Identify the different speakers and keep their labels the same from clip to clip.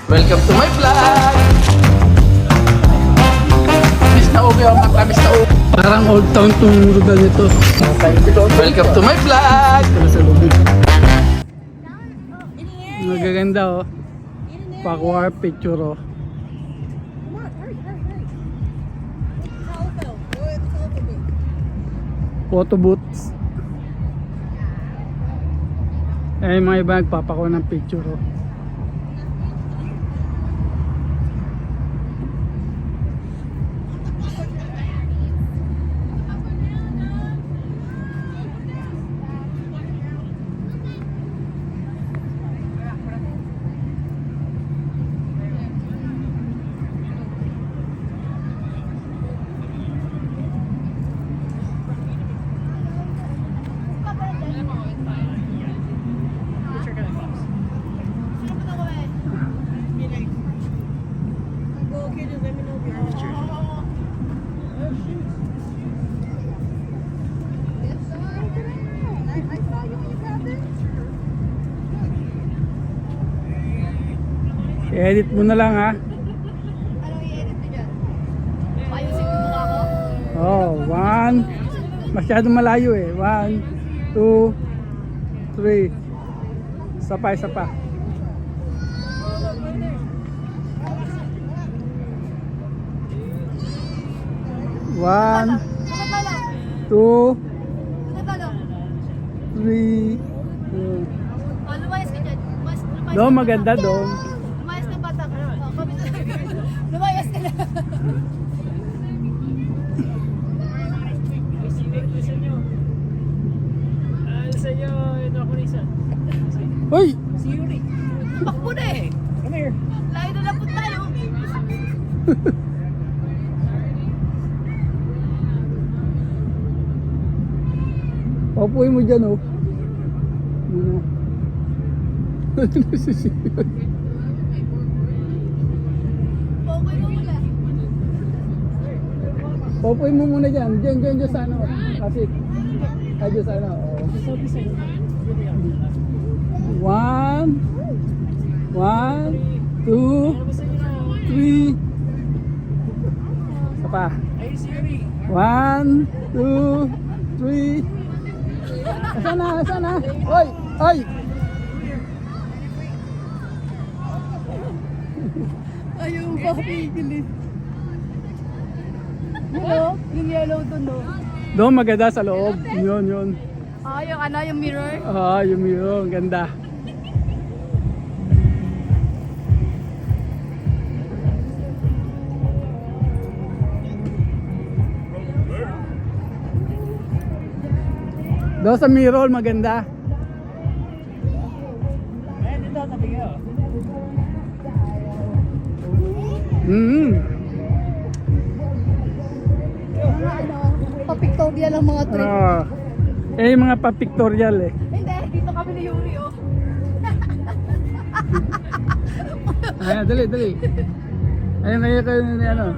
Speaker 1: Welcome to my vlog! Miss na ubi ang mata, miss na ubi.
Speaker 2: Parang old town tong lugar nito.
Speaker 1: Welcome to my vlog!
Speaker 2: Magaganda oh. Pakuha picture oh. Photo booths. Eh mga iba nagpapakuha ng picture oh. I-edit mo na lang ha.
Speaker 3: Anong i-edit mo dyan? Ayusin mo mukha ko?
Speaker 2: Oh, one. Masyadong malayo eh. 1, 2, 3. Isa pa, isa pa. 1, 2, 3.
Speaker 3: Oh, lumayas ka dyan. Lumayas
Speaker 2: Doon
Speaker 3: ka
Speaker 2: maganda
Speaker 3: batak.
Speaker 2: doon.
Speaker 3: Lumayas ka batak. Oh, kami na. Lumayas ka na.
Speaker 2: Hoy!
Speaker 3: Pakbo na eh.
Speaker 2: Come here.
Speaker 3: Layo na lapot tayo.
Speaker 2: Paupuin mo dyan oh. Muna.
Speaker 3: Okay mo muna.
Speaker 2: Paupuin mo muna dyan. Dyan sa ano. Kasi. Ay, dyan sa ano. Oh. 1, 1, 2, 3. Isa pa. 1, 2, 3. Sana. Oy!
Speaker 3: Ayaw ba pigil eh. Hello? Yung yellow dun no?
Speaker 2: Doon maganda sa loob. Yun.
Speaker 3: Ah, yung ano, yung mirror?
Speaker 2: Ah, yung ganda. Doon sa mirror maganda.
Speaker 3: Mga ano, pa-pictorial ang mga trip.
Speaker 2: Ah. Yung mga pa-pictorial eh.
Speaker 3: Hindi, dito kami ni Yuri oh.
Speaker 2: Ayan, dali. Ayun kayo ni ano.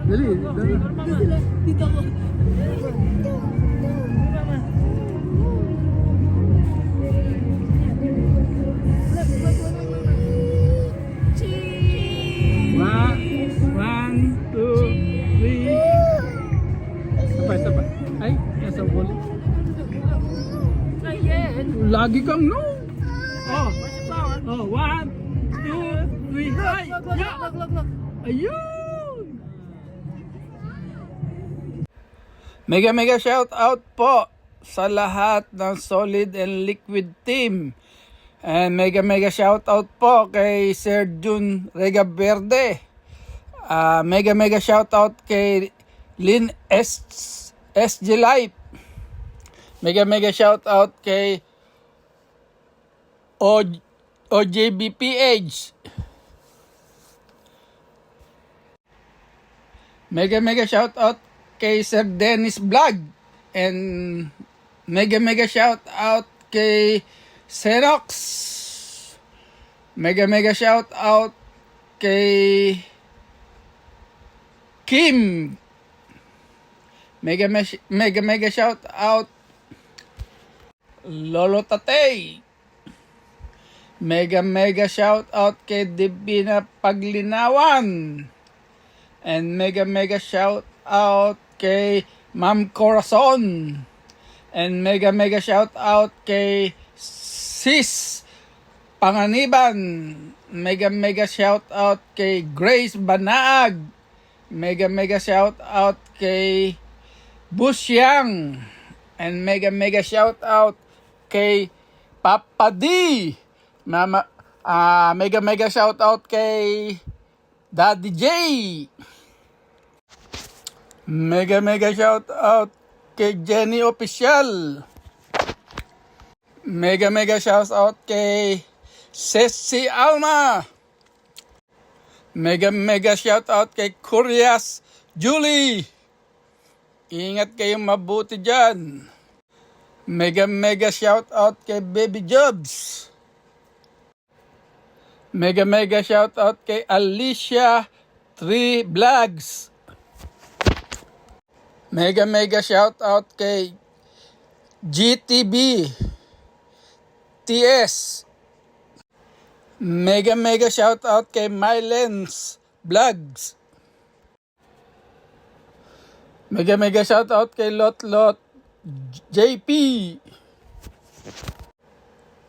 Speaker 2: Dali.
Speaker 3: Dito ako.
Speaker 2: One, two, three. Isa pa. Ay, nasa wall. Lagi kang no. Oh, 1, 2, 3. Ay,
Speaker 3: Look.
Speaker 2: ayun.
Speaker 1: Mega shout out po sa lahat ng Solid and Liquid team. And mega shout out po kay Sir Jun Regaverde. Mega shout out kay Lynn SG Life. Mega shout out kay OJBPH. Mega shout out kay Sir Dennis Vlog. And mega shout out kay Xerox. Mega shout out kay Kim. Mega shout out Lolo Tatay. Mega shout out kay Divina Paglinawan. And mega shout out kay Ma'am Corazon. And mega shout out kay Sis Panganiban. Mega shout out kay Grace Banaag. Mega shout out kay Busyang. And mega shout out kay Papa D. Mega shout out kay Daddy J. Mega shout out kay Jenny Official. Mega shout out kay Ceci Alma. Mega shout out kay Curious Julie. Ingat kayong mabuti dyan. Mega shout out kay Baby Jobs. Mega shout out kay Alicia 3 Vlogs. Mega shout out kay GTB TS. Mega shout out kay Mylens Vlogs. Mega shout out kay Lot JP.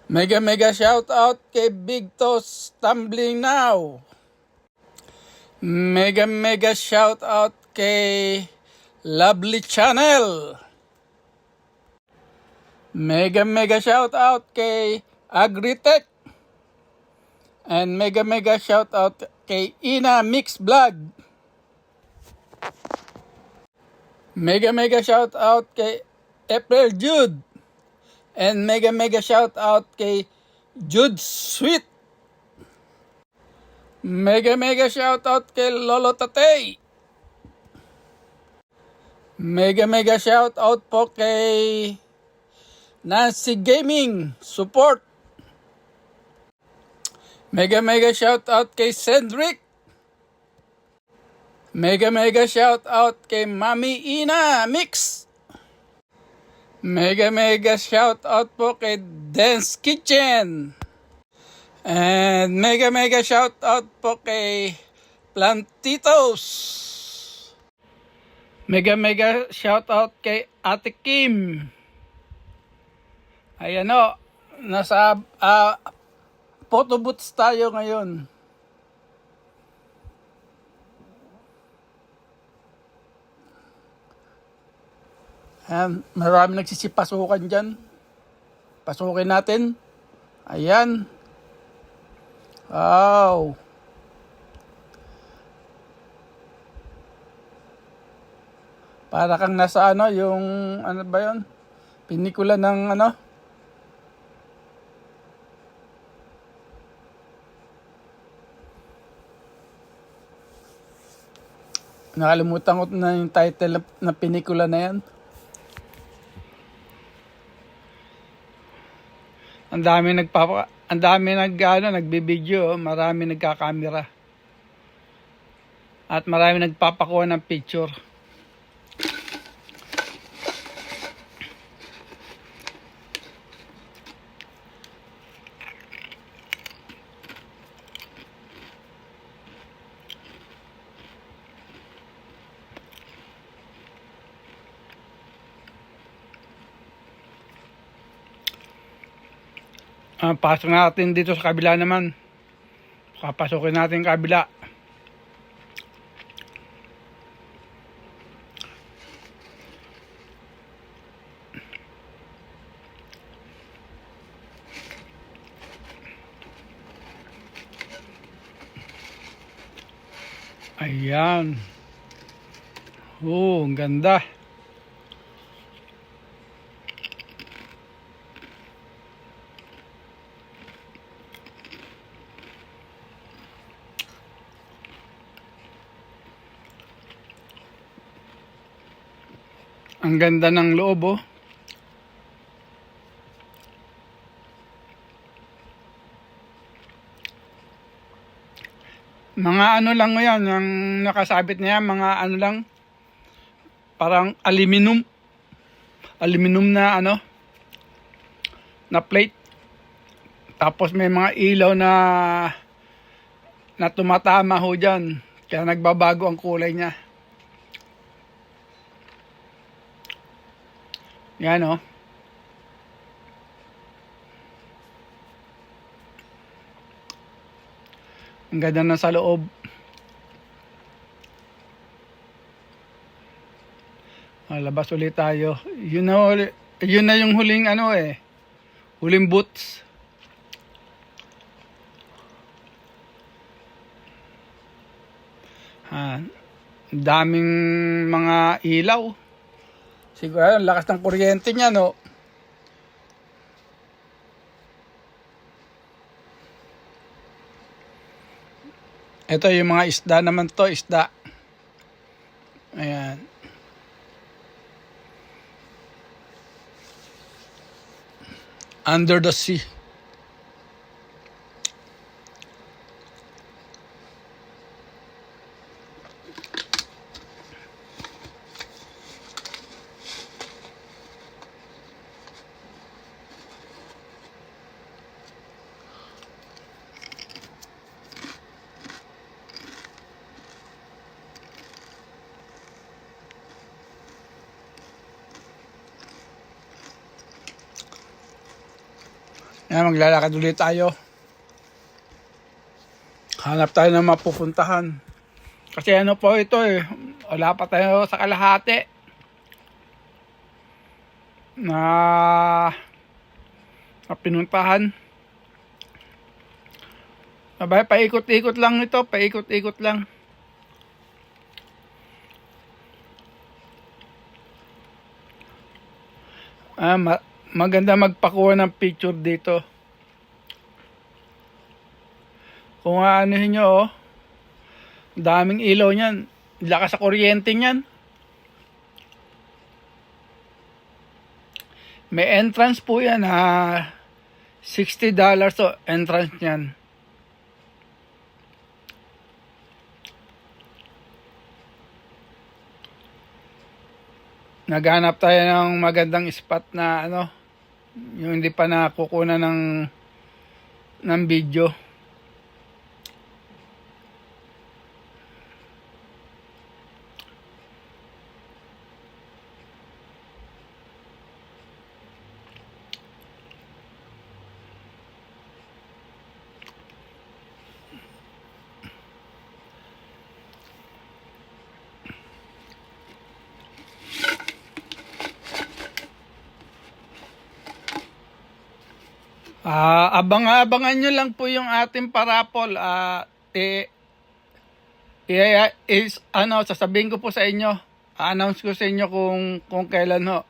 Speaker 1: Mega shout out kay Big Toss Tumbling Now. Mega shout out kay Lovely Channel. Mega shout out kay Agritech. And mega shout out kay Ina Mix Vlog. Mega shout out kay April Jude. And mega shout out kay Jude Sweet. Mega shout out kay Lolo Tatay. Mega shout out po kay Nancy Gaming Support. Mega shout out kay Cedric. Mega shout out kay Mami Ina Mix. Mega shout out po kay Dance Kitchen. And mega shout out po kay Plantitos. Mega shout out kay Ate Kim. Ayan o, nasa photo booths tayo ngayon. Ayan, marami nagsisipasukan dyan. Pasukin natin. Ayan. Wow. Para kang nasa yung ano ba yun? Pinikula ng nakalimutan ko na yung title na pinikula na yan. Ang dami nagbibideo, marami nagkakamera. At marami nagpapakuha ng picture. Pasok natin dito sa kabila naman. Papasukin natin kabila. Ayan. Oh, ang ganda. Ang ganda ng loob, oh. Mga ano lang yan, ang nakasabit niya, mga ano lang, parang aluminum na na plate Tapos may mga ilaw na tumatama ho dyan. Kaya nagbabago ang kulay niya. Yan o. Ang ganda na sa loob. Labas ulit tayo. Yun na yung huling ano eh. Huling boots. Daming mga ilaw. Siguro ang lakas ng kuryente niya, no? Ito yung mga isda naman to, isda. Ayan. Under the sea. Yan, maglalakad ulit tayo. Hanap tayo ng mapupuntahan. Kasi ano po ito eh, wala pa tayo sa kalahati. Na pinuntahan. Sabay, paikot-ikot lang ito, paikot-ikot lang. Maganda magpakuha ng picture dito. Kung aanuhin nyo, oh, daming ilaw niyan. Lakas sa kuryente niyan. May entrance po yan, $60 to entrance niyan. Naghanap tayo ng magandang spot na ano, yung hindi pa nakukunan ng video. Abangan nyo lang po yung ating parapol. Sasabihin ko po sa inyo. Announce ko sa inyo kung kailan ho.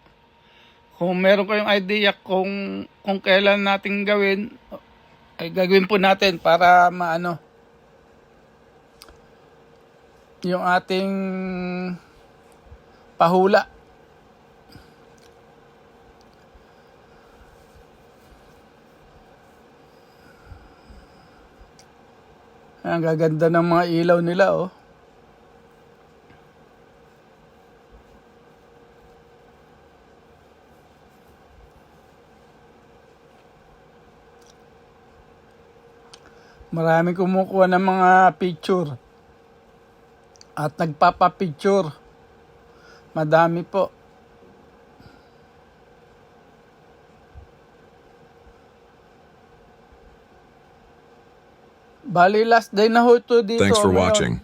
Speaker 1: Kung meron kayong idea kung kailan natin gawin, ay gagawin po natin para maano yung ating pahula. Ang gaganda ng mga ilaw nila, oh. Maraming kumukuha ng mga picture at nagpapapicture. Madami po. Bali, last day na ho ito dito.
Speaker 4: Thanks for
Speaker 1: ngayon.
Speaker 4: watching.